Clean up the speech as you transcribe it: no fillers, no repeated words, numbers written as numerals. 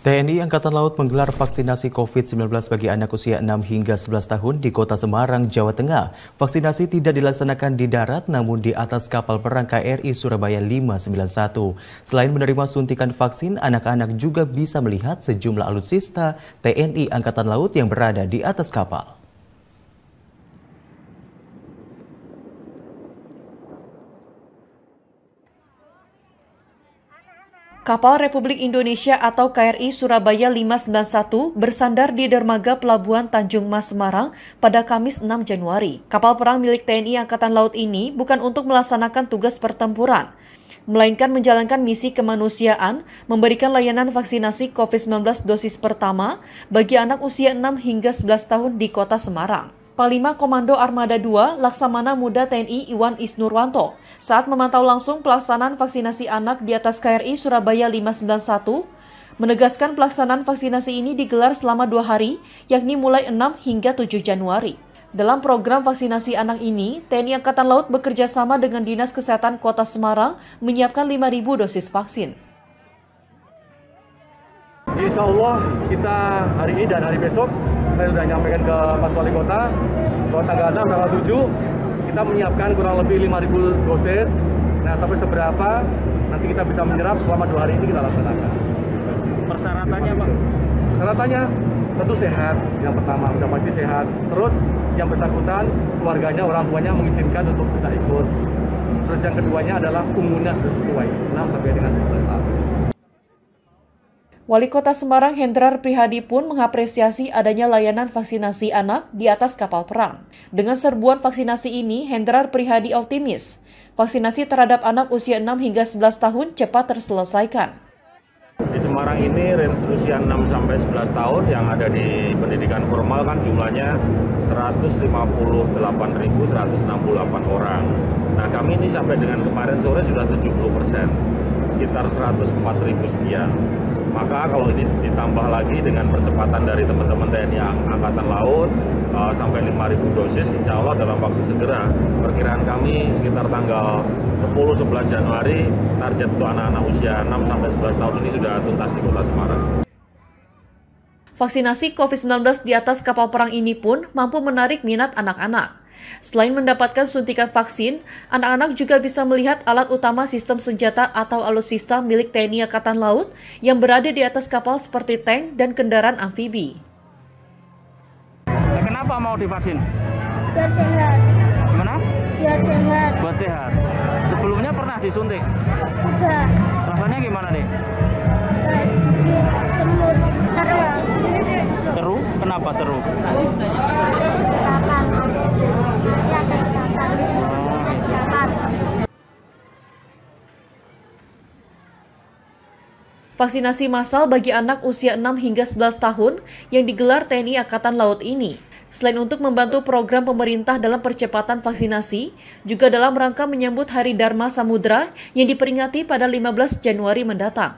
TNI Angkatan Laut menggelar vaksinasi COVID-19 bagi anak usia 6 hingga 11 tahun di Kota Semarang, Jawa Tengah. Vaksinasi tidak dilaksanakan di darat namun di atas kapal perang KRI Surabaya 591. Selain menerima suntikan vaksin, anak-anak juga bisa melihat sejumlah alutsista TNI Angkatan Laut yang berada di atas kapal. Kapal Republik Indonesia atau KRI Surabaya 591 bersandar di dermaga Pelabuhan Tanjung Mas Semarang pada Kamis 6 Januari. Kapal perang milik TNI Angkatan Laut ini bukan untuk melaksanakan tugas pertempuran, melainkan menjalankan misi kemanusiaan, memberikan layanan vaksinasi COVID-19 dosis pertama bagi anak usia 6 hingga 11 tahun di Kota Semarang. Panglima Komando Armada 2 Laksamana Muda TNI Iwan Isnurwanto saat memantau langsung pelaksanaan vaksinasi anak di atas KRI Surabaya 591 menegaskan pelaksanaan vaksinasi ini digelar selama 2 hari, yakni mulai 6 hingga 7 Januari. Dalam program vaksinasi anak ini, TNI Angkatan Laut bekerja sama dengan Dinas Kesehatan Kota Semarang menyiapkan 5.000 dosis vaksin. Insya Allah kita hari ini dan hari besok saya sudah nyampaikan ke Mas Wali Kota bahwa tanggal 6, tanggal 7 kita menyiapkan kurang lebih 5.000 dosis. Nah, sampai seberapa nanti kita bisa menyerap selama 2 hari ini kita laksanakan. Persyaratannya Pak? Persyaratannya tentu sehat, yang pertama sudah pasti sehat. Terus yang bersangkutan keluarganya, orang tuanya mengizinkan untuk bisa ikut. Terus yang keduanya adalah umurnya sudah sesuai 6 sampai dengan 11 tahun. Wali Kota Semarang Hendrar Prihadi pun mengapresiasi adanya layanan vaksinasi anak di atas kapal perang. Dengan serbuan vaksinasi ini, Hendrar Prihadi optimis vaksinasi terhadap anak usia 6 hingga 11 tahun cepat terselesaikan. Di Semarang ini range usia 6 sampai 11 tahun yang ada di pendidikan formal kan jumlahnya 158.168 orang. Nah, kami ini sampai dengan kemarin sore sudah 70%, sekitar 104.000 sekian. Maka kalau ini ditambah lagi dengan percepatan dari teman-teman TNI Angkatan Laut sampai 5.000 dosis, insya Allah dalam waktu segera, perkiraan kami sekitar tanggal 10-11 Januari, target untuk anak-anak usia 6 sampai 11 tahun ini sudah tuntas di Kota Semarang. Vaksinasi COVID-19 di atas kapal perang ini pun mampu menarik minat anak-anak. Selain mendapatkan suntikan vaksin, anak-anak juga bisa melihat alat utama sistem senjata atau alutsista milik TNI Angkatan Laut yang berada di atas kapal seperti tank dan kendaraan amfibi. Kenapa mau divaksin? Biar sehat. Gimana? Biar sehat. Buat sehat. Sebelumnya pernah disuntik? Udah. Rasanya gimana nih? Semut. Seru. Seru? Kenapa seru? Vaksinasi massal bagi anak usia 6 hingga 11 tahun yang digelar TNI Angkatan Laut ini, selain untuk membantu program pemerintah dalam percepatan vaksinasi, juga dalam rangka menyambut Hari Dharma Samudra yang diperingati pada 15 Januari mendatang.